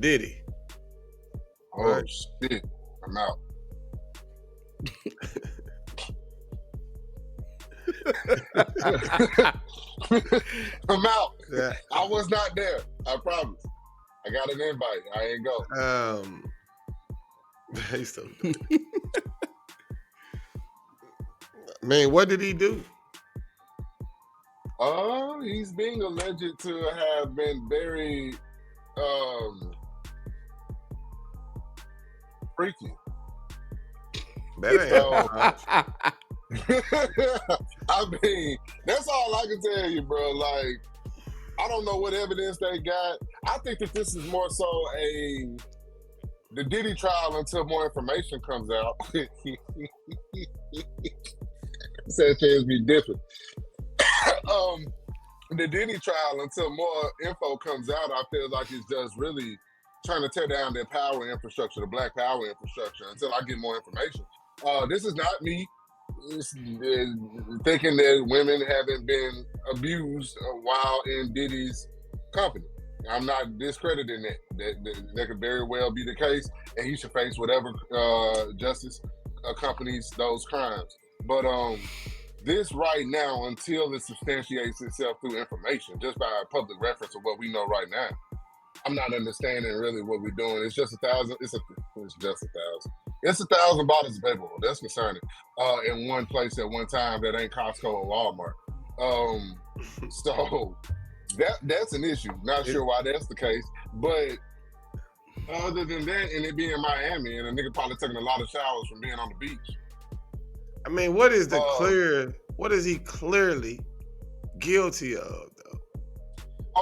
Diddy. Oh Right. shit, I'm out. I'm out. Yeah. I was not there. I promise. I got an invite. I ain't go. He's so dirty. Man, what did he do? He's being alleged to have been very freaky. That ain't So- much. I mean, that's all I can tell you, bro. Like, I don't know what evidence they got. I think that this is more so the Diddy trial until more information comes out. Said things be different. The Diddy trial until more info comes out, I feel like it's just really trying to tear down their power infrastructure, the black power infrastructure, until I get more information. This is not me thinking that women haven't been abused while in Diddy's company. I'm not discrediting that could very well be the case, and he should face whatever justice accompanies those crimes. But this right now, until it substantiates itself through information, just by public reference of what we know right now, I'm not understanding really what we're doing. It's just 1,000. It's just 1,000. It's 1,000 bottles of paper. That's concerning. In one place at one time that ain't Costco or Walmart. So that's an issue. Not sure why that's the case, but other than that, and it being Miami, and a nigga probably taking a lot of showers from being on the beach. I mean, what is what is he clearly guilty of, though?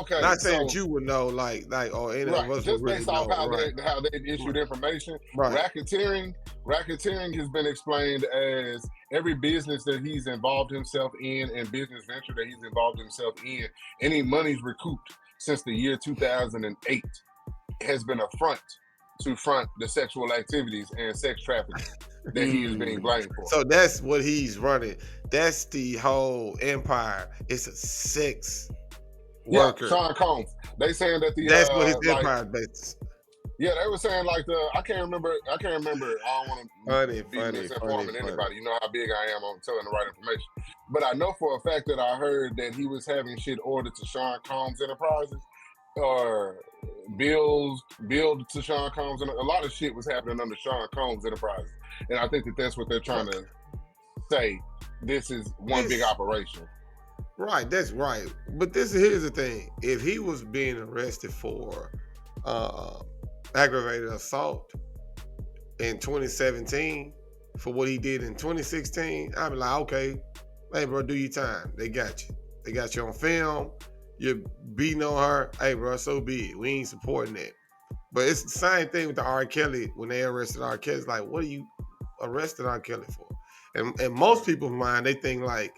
Okay, not saying that you would know, like, or any of us just would really based off know, how they issued information. Right. Racketeering has been explained as every business that he's involved himself in and business venture that he's involved himself in, any monies recouped since the year 2008 has been a front to front the sexual activities and sex trafficking that he is being blamed for. So that's what he's running. That's the whole empire. It's a sex worker. Sean Combs. They saying that that's what his empire is. Yeah, they were saying like I can't remember. I don't want to be misinforming anybody. You know how big I am on telling the right information. But I know for a fact that I heard that he was having shit ordered to Sean Combs Enterprises or billed to Sean Combs, and a lot of shit was happening under Sean Combs Enterprises. And I think that that's what they're trying to say. This is one big operation. Right, that's right. But here's the thing. If he was being arrested for aggravated assault in 2017 for what he did in 2016, I'd be like, okay, hey, bro, do your time. They got you. They got you on film. You're beating on her. Hey, bro, so be it. We ain't supporting that. But it's the same thing with the R. Kelly. When they arrested R. Kelly, it's like, what are you arrested R. Kelly for? And most people's mind, they think like,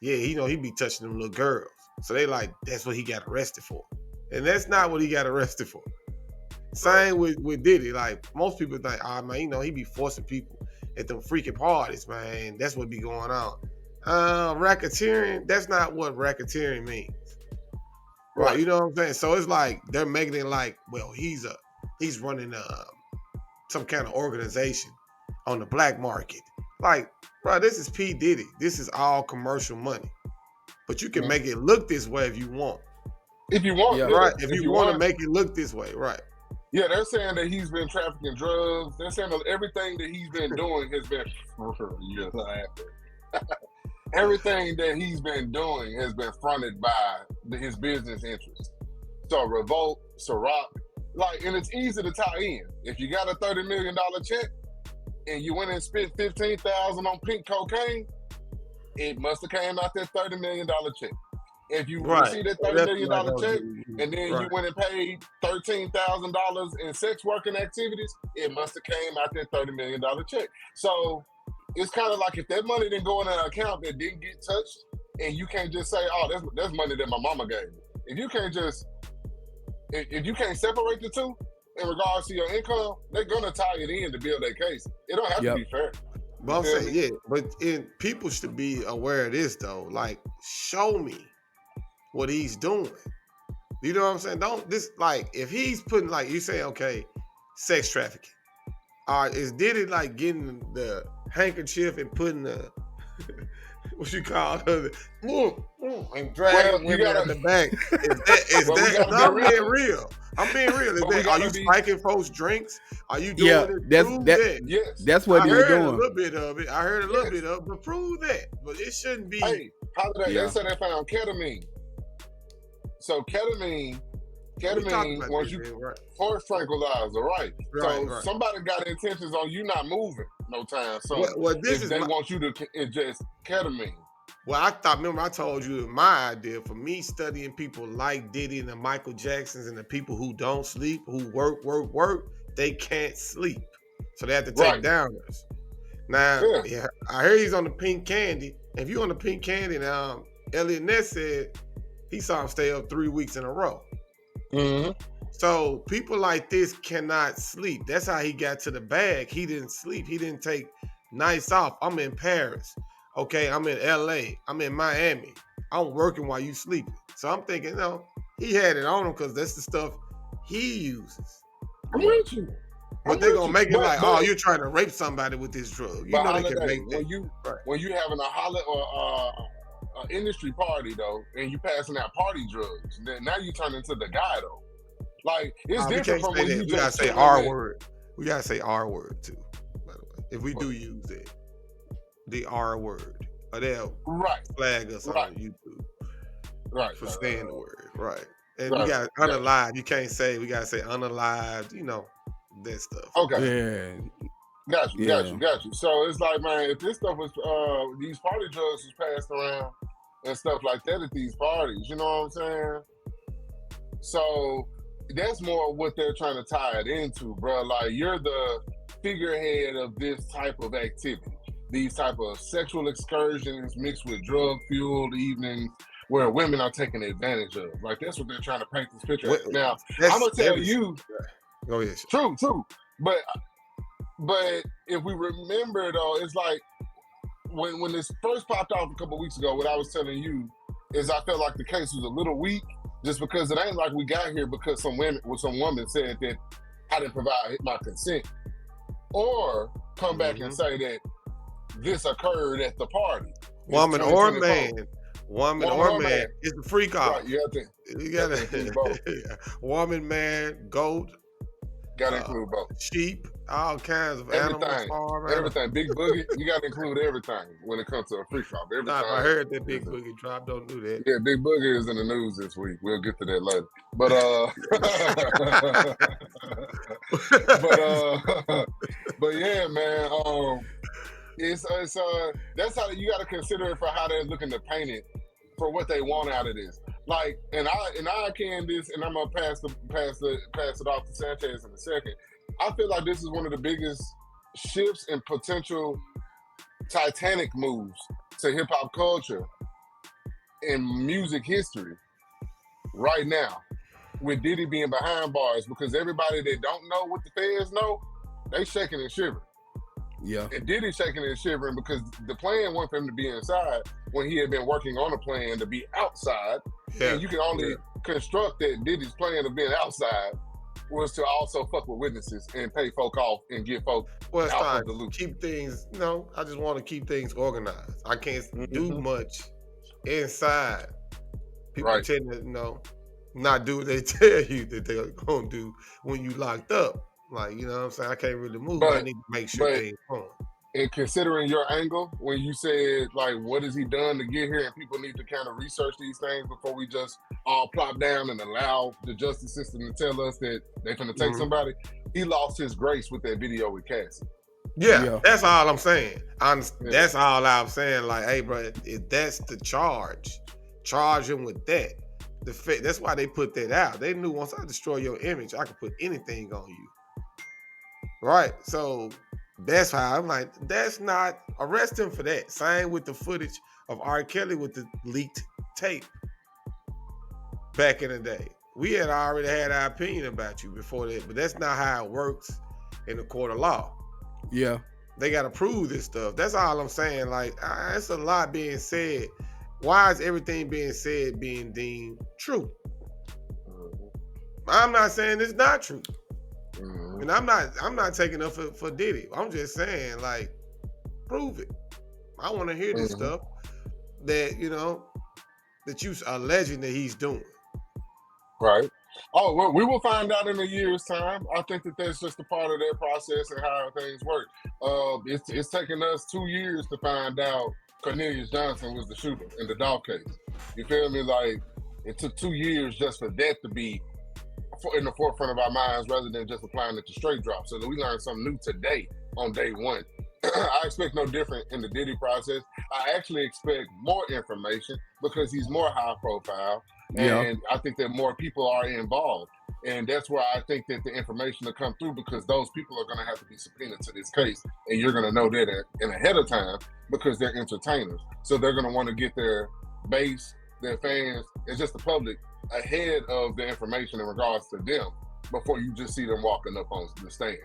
yeah, he be touching them little girls. So they like, that's what he got arrested for. And that's not what he got arrested for. Same with Diddy. Like, most people think, man, he be forcing people at them freaking parties, man. That's what be going on. Racketeering, that's not what racketeering means. Right, you know what I'm saying? So it's like, they're making it like, well, he's running some kind of organization on the black market. Like, bro, this is P. Diddy. This is all commercial money. But you can make it look this way if you want. If you want, right. If you want to make it look this way, right. Yeah, they're saying that he's been trafficking drugs. They're saying that everything that he's been doing has been everything that he's been doing has been fronted by his business interests. So Revolt, Ciroc, and it's easy to tie in. If you got a $30 million check and you went and spent $15,000 on pink cocaine, it must have came out that $30 million check. If you see that $30 million check and then you went and paid $13,000 in sex working activities, it must have came out that $30 million check. So it's kind of like if that money didn't go in an account that didn't get touched, and you can't just say, "Oh, that's money that my mama gave me." If you can't separate the two in regards to your income, they're gonna tie it in to build their case. It don't have to be fair. But I'm saying, but people should be aware of this though. Like, show me what he's doing. You know what I'm saying? Don't this like if he's putting like you say, okay, sex trafficking. Is Diddy like getting the handkerchief and putting the what you call it, and Well, dragging you women out gotta, the back? Is but we that? gotta No, be I'm being real. real. I'm being real. Is But we that? Are you gotta be, spiking folks' drinks? Are you Yeah, doing it? that's Prove that. that. yes, That's what I he was heard a doing. little bit of it. I heard a little yes. bit of it, but prove that. But it shouldn't be. Hey, Holiday, Yeah. they said they found ketamine. So ketamine, We talked about once this, you man, right? horse tranquilizer, right? So Right. somebody got intentions on you not moving no time soon. Well, this If is they my. want you to ingest ketamine. Well, I thought. Remember, I told you my idea for me studying people like Diddy and the Michael Jacksons and the people who don't sleep, who work. They can't sleep, so they have to take Right. downers. Now, Yeah. yeah, I heard he's on the pink candy. If you on the pink candy now, Elliot Ness said he saw him stay up 3 weeks in a row. Mm-hmm. So people like this cannot sleep. That's how he got to the bag. He didn't sleep. He didn't take nights off. I'm in Paris. Okay, I'm in LA. I'm in Miami. I'm working while you sleeping. So I'm thinking, he had it on him because that's the stuff he uses. I'm with you. But they're gonna make it like, but, you're trying to rape somebody with this drug. You but know they Holiday, can make that. when you having a holiday or industry party though, and you passing out party drugs, then now you turn into the guy though. Like it's We different can't from say when that. you We gotta just say chilling R with- word. We gotta say R word too. By the way, if we do use it, the R word, or they'll Right. flag us Right. on YouTube Right. for saying the word. Right. And Right. we got unalive. You can't say. We gotta say unalive. That stuff. Okay. Yeah. Got you. Yeah. So it's like, man, if this stuff was these party drugs was passed around and stuff like that at these parties, you know what I'm saying? So that's more what they're trying to tie it into, bro. Like you're the figurehead of this type of activity, these type of sexual excursions mixed with drug-fueled evenings where women are taken advantage of. Like that's what they're trying to paint this picture. Now, I'm gonna tell you. Go ahead. True. But if we remember though, it's like when this first popped off a couple weeks ago, what I was telling you is I felt like the case was a little weak, just because it ain't like we got here because some woman said that I didn't provide my consent, or come back and say that this occurred at the party. Woman or man. Woman or man. It's a freak off. Right, you gotta include both. Woman, man, goat. Gotta include both. Sheep, all kinds of Everything. animals. Everything. Big Boogie, you gotta include everything when it comes to a freak off. Nah, if I heard that Big Boogie drop, don't do that. Yeah, Big Boogie is in the news this week. We'll get to that later. But but yeah, man. It's that's how you gotta consider it for how they're looking to paint it for what they want out of this. Like, and I can this, and I'm gonna pass it off to Sanchez in a second. I feel like this is one of the biggest shifts and potential Titanic moves to hip hop culture in music history right now, with Diddy being behind bars, because everybody that don't know what the fans know, they shaking and shivering. Yeah. And Diddy shaking and shivering because the plan wasn't for him to be inside when he had been working on a plan to be outside. Yeah. And you can only construct that Diddy's plan of being outside was to also fuck with witnesses and pay folk off and get folk out of the loop. Keep things, I just want to keep things organized. I can't do much inside. People tend to, not do what they tell you that they're going to do when you locked up. Like, you know what I'm saying? I can't really move. I need to make sure things on. And considering your angle, when you said, like, what has he done to get here, and people need to kind of research these things before we just all plop down and allow the justice system to tell us that they're going to take somebody, he lost his grace with that video with Cassie. Yeah, that's all I'm saying. That's all I'm saying. Like, hey, bro, if that's the charge him with that. That's why they put that out. They knew once I destroy your image, I could put anything on you. Right, so that's how I'm like, that's not, arrest him for that. Same with the footage of R. Kelly with the leaked tape back in the day. We had already had our opinion about you before that, but that's not how it works in the court of law. Yeah. They got to prove this stuff. That's all I'm saying. Like, it's a lot being said. Why is everything being said being deemed true? I'm not saying it's not true. Mhm. And I'm not taking up for Diddy. I'm just saying, like, prove it. I want to hear this Mhm. stuff that, that you alleging that he's doing. Right. Oh, well, we will find out in a year's time. I think that that's just a part of their process and how things work. It's taken us 2 years to find out Cornelius Johnson was the shooter in the Dolph case. You feel me? Like, it took 2 years just for that to be in the forefront of our minds rather than just applying it to straight drop. So that we learned something new today on day one. I expect no different in the Diddy process. I actually expect more information because he's more high profile. Yeah. And I think that more people are involved. And that's why I think that the information will come through because those people are going to have to be subpoenaed to this case. And you're going to know that in ahead of time because they're entertainers. So they're going to want to get their base, their fans, and just the public ahead of the information in regards to them before you just see them walking up on the stand.